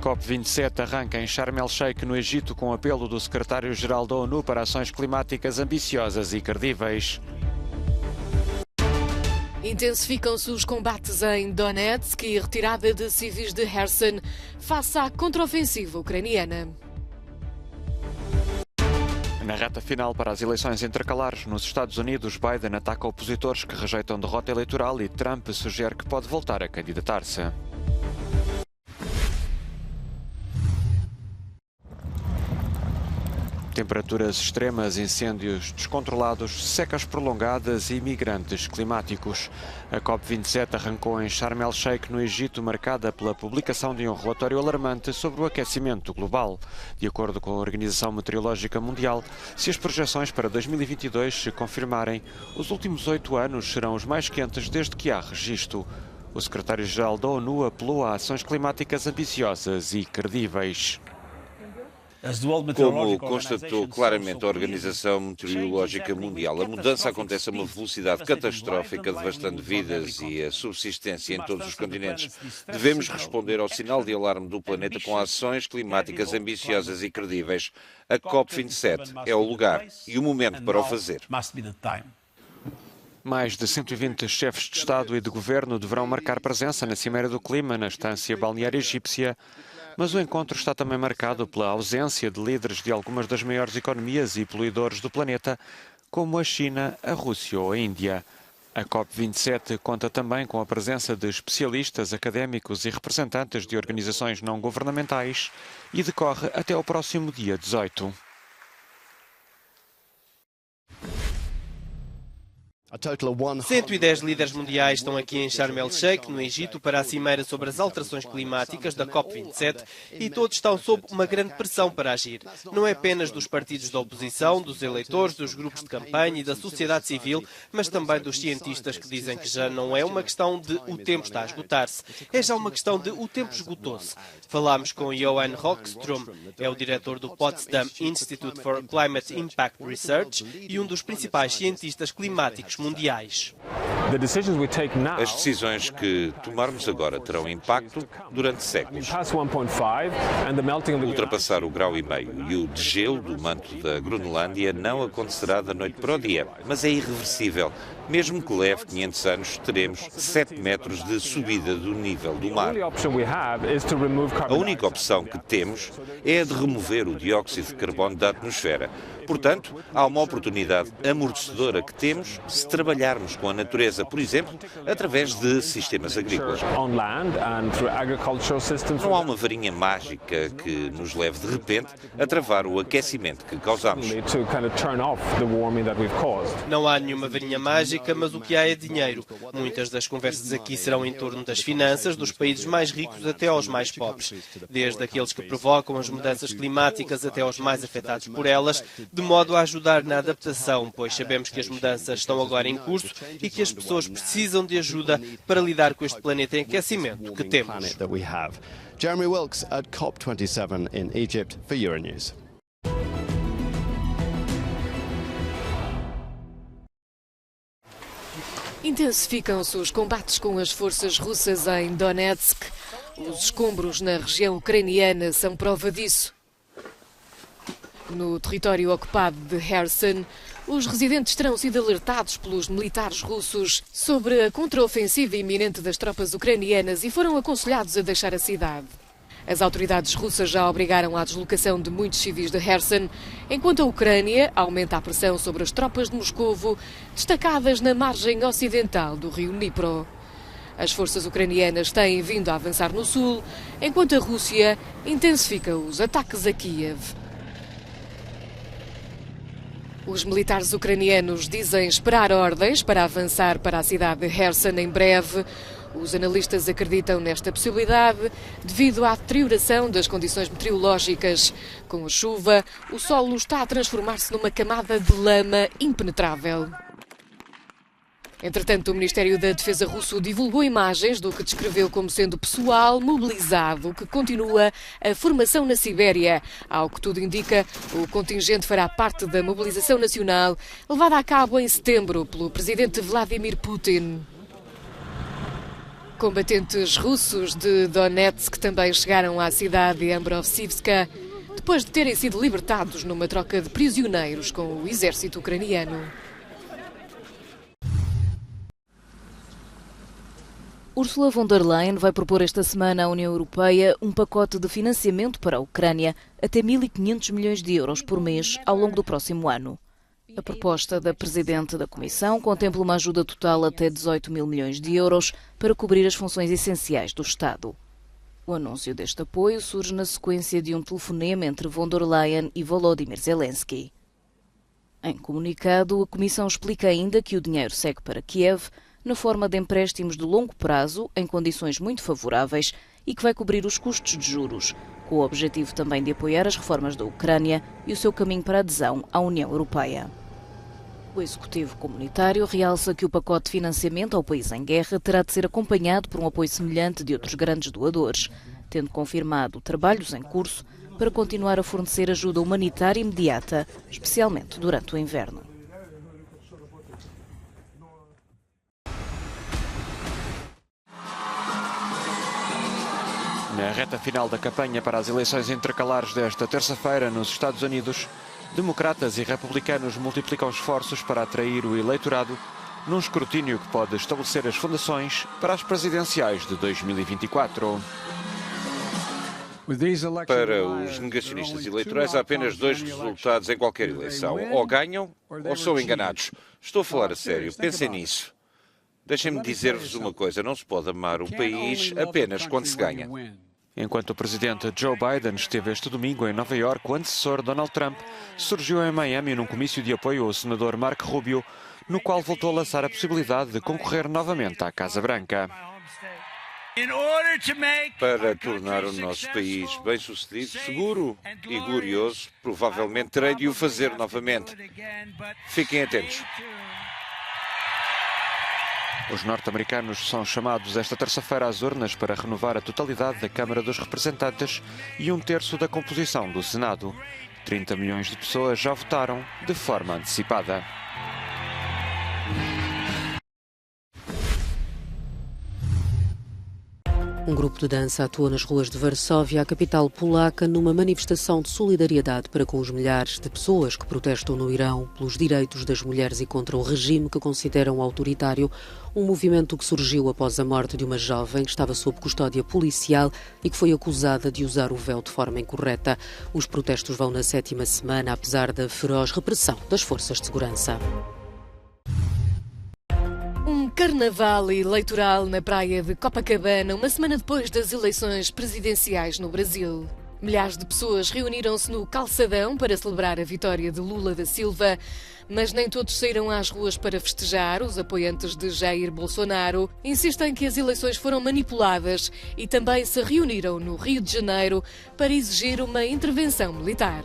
COP27 arranca em Sharm el-Sheikh, no Egito, com apelo do secretário-geral da ONU para ações climáticas ambiciosas e credíveis. Intensificam-se os combates em Donetsk e retirada de civis de Kherson face à contraofensiva ucraniana. Na reta final para as eleições intercalares nos Estados Unidos, Biden ataca opositores que rejeitam derrota eleitoral e Trump sugere que pode voltar a candidatar-se. Temperaturas extremas, incêndios descontrolados, secas prolongadas e migrantes climáticos. A COP27 arrancou em Sharm el-Sheikh, no Egito, marcada pela publicação de um relatório alarmante sobre o aquecimento global. De acordo com a Organização Meteorológica Mundial, se as projeções para 2022 se confirmarem, os últimos 8 anos serão os mais quentes desde que há registro. O secretário-geral da ONU apelou a ações climáticas ambiciosas e credíveis. Como constatou claramente a Organização Meteorológica Mundial, a mudança acontece a uma velocidade catastrófica, devastando vidas e a subsistência em todos os continentes. Devemos responder ao sinal de alarme do planeta com ações climáticas ambiciosas e credíveis. A COP27 é o lugar e o momento para o fazer. Mais de 120 chefes de Estado e de Governo deverão marcar presença na Cimeira do Clima, na estância balneária egípcia. Mas o encontro está também marcado pela ausência de líderes de algumas das maiores economias e poluidores do planeta, como a China, a Rússia ou a Índia. A COP27 conta também com a presença de especialistas, académicos e representantes de organizações não governamentais e decorre até ao próximo dia 18. 110 líderes mundiais estão aqui em Sharm el-Sheikh, no Egito, para a cimeira sobre as alterações climáticas da COP27 e todos estão sob uma grande pressão para agir. Não é apenas dos partidos da oposição, dos eleitores, dos grupos de campanha e da sociedade civil, mas também dos cientistas que dizem que já não é uma questão de o tempo está a esgotar-se, é já uma questão de o tempo esgotou-se. Falámos com Johan Rockström, é o diretor do Potsdam Institute for Climate Impact Research e um dos principais cientistas climáticos mundiais. As decisões que tomarmos agora terão impacto durante séculos. Ultrapassar o grau e meio e o degelo do manto da Groenlândia não acontecerá da noite para o dia, mas é irreversível. Mesmo que leve 500 anos, teremos 7 metros de subida do nível do mar. A única opção que temos é a de remover o dióxido de carbono da atmosfera. Portanto, há uma oportunidade amortecedora que temos se trabalharmos com a natureza, por exemplo, através de sistemas agrícolas. Não há uma varinha mágica que nos leve de repente a travar o aquecimento que causamos. Não há nenhuma varinha mágica, mas o que há é dinheiro. Muitas das conversas aqui serão em torno das finanças, dos países mais ricos até aos mais pobres. Desde aqueles que provocam as mudanças climáticas até aos mais afetados por elas, de modo a ajudar na adaptação, pois sabemos que as mudanças estão agora em curso e que as pessoas precisam de ajuda para lidar com este planeta em aquecimento que temos. Jeremy Wilkes at COP27 in Egypt for Euronews. Intensificam-se os combates com as forças russas em Donetsk. Os escombros na região ucraniana são prova disso. No território ocupado de Kherson, os residentes terão sido alertados pelos militares russos sobre a contraofensiva iminente das tropas ucranianas e foram aconselhados a deixar a cidade. As autoridades russas já obrigaram à deslocação de muitos civis de Kherson, enquanto a Ucrânia aumenta a pressão sobre as tropas de Moscovo, destacadas na margem ocidental do rio Dnipro. As forças ucranianas têm vindo a avançar no sul, enquanto a Rússia intensifica os ataques a Kiev. Os militares ucranianos dizem esperar ordens para avançar para a cidade de Kherson em breve. Os analistas acreditam nesta possibilidade devido à deterioração das condições meteorológicas. Com a chuva, o solo está a transformar-se numa camada de lama impenetrável. Entretanto, o Ministério da Defesa russo divulgou imagens do que descreveu como sendo pessoal mobilizado que continua a formação na Sibéria. Ao que tudo indica, o contingente fará parte da mobilização nacional levada a cabo em setembro pelo presidente Vladimir Putin. Combatentes russos de Donetsk também chegaram à cidade de Ambrovsivka depois de terem sido libertados numa troca de prisioneiros com o exército ucraniano. Ursula von der Leyen vai propor esta semana à União Europeia um pacote de financiamento para a Ucrânia até 1.500 milhões de euros por mês ao longo do próximo ano. A proposta da Presidente da Comissão contempla uma ajuda total até 18 mil milhões de euros para cobrir as funções essenciais do Estado. O anúncio deste apoio surge na sequência de um telefonema entre von der Leyen e Volodymyr Zelensky. Em comunicado, a Comissão explica ainda que o dinheiro segue para Kiev na forma de empréstimos de longo prazo, em condições muito favoráveis, e que vai cobrir os custos de juros, com o objetivo também de apoiar as reformas da Ucrânia e o seu caminho para a adesão à União Europeia. O Executivo Comunitário realça que o pacote de financiamento ao país em guerra terá de ser acompanhado por um apoio semelhante de outros grandes doadores, tendo confirmado trabalhos em curso para continuar a fornecer ajuda humanitária imediata, especialmente durante o inverno. Na reta final da campanha para as eleições intercalares desta terça-feira nos Estados Unidos, democratas e republicanos multiplicam esforços para atrair o eleitorado num escrutínio que pode estabelecer as fundações para as presidenciais de 2024. Para os negacionistas eleitorais, há apenas dois resultados em qualquer eleição. Ou ganham ou são enganados. Estou a falar a sério. Pensem nisso. Deixem-me dizer-vos uma coisa. Não se pode amar um país apenas quando se ganha. Enquanto o presidente Joe Biden esteve este domingo em Nova Iorque, o antecessor Donald Trump surgiu em Miami num comício de apoio ao senador Marco Rubio, no qual voltou a lançar a possibilidade de concorrer novamente à Casa Branca. Para tornar o nosso país bem-sucedido, seguro e glorioso, provavelmente terei de o fazer novamente. Fiquem atentos. Os norte-americanos são chamados esta terça-feira às urnas para renovar a totalidade da Câmara dos Representantes e um terço da composição do Senado. 30 milhões de pessoas já votaram de forma antecipada. Um grupo de dança atua nas ruas de Varsóvia, a capital polaca, numa manifestação de solidariedade para com os milhares de pessoas que protestam no Irão pelos direitos das mulheres e contra o regime que consideram autoritário, um movimento que surgiu após a morte de uma jovem que estava sob custódia policial e que foi acusada de usar o véu de forma incorreta. Os protestos vão na 7ª semana, apesar da feroz repressão das forças de segurança. Um carnaval eleitoral na praia de Copacabana, uma semana depois das eleições presidenciais no Brasil. Milhares de pessoas reuniram-se no Calçadão para celebrar a vitória de Lula da Silva, mas nem todos saíram às ruas para festejar. Os apoiantes de Jair Bolsonaro insistem que as eleições foram manipuladas e também se reuniram no Rio de Janeiro para exigir uma intervenção militar.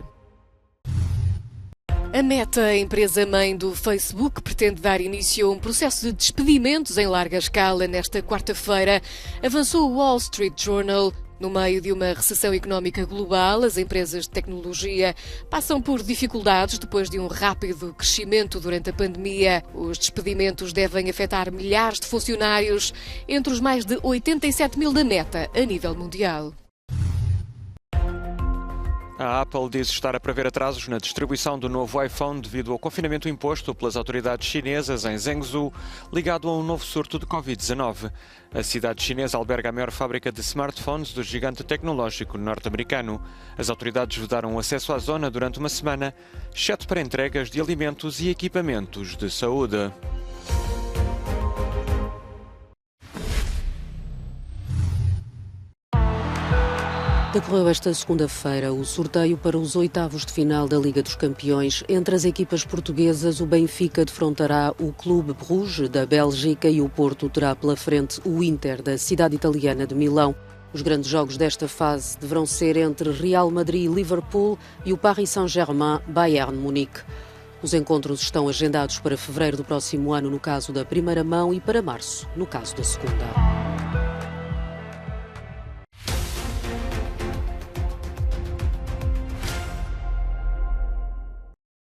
A Meta, a empresa-mãe do Facebook, pretende dar início a um processo de despedimentos em larga escala nesta quarta-feira, avançou o Wall Street Journal. No meio de uma recessão económica global, as empresas de tecnologia passam por dificuldades depois de um rápido crescimento durante a pandemia. Os despedimentos devem afetar milhares de funcionários, entre os mais de 87 mil da Meta a nível mundial. A Apple diz estar a prever atrasos na distribuição do novo iPhone devido ao confinamento imposto pelas autoridades chinesas em Zhengzhou, ligado a um novo surto de Covid-19. A cidade chinesa alberga a maior fábrica de smartphones do gigante tecnológico norte-americano. As autoridades vedaram o acesso à zona durante uma semana, exceto para entregas de alimentos e equipamentos de saúde. Decorreu esta segunda-feira o sorteio para os oitavos de final da Liga dos Campeões. Entre as equipas portuguesas, o Benfica defrontará o Clube Bruges da Bélgica e o Porto terá pela frente o Inter da cidade italiana de Milão. Os grandes jogos desta fase deverão ser entre Real Madrid e Liverpool e o Paris Saint-Germain Bayern Munique. Os encontros estão agendados para fevereiro do próximo ano no caso da primeira mão e para março no caso da segunda.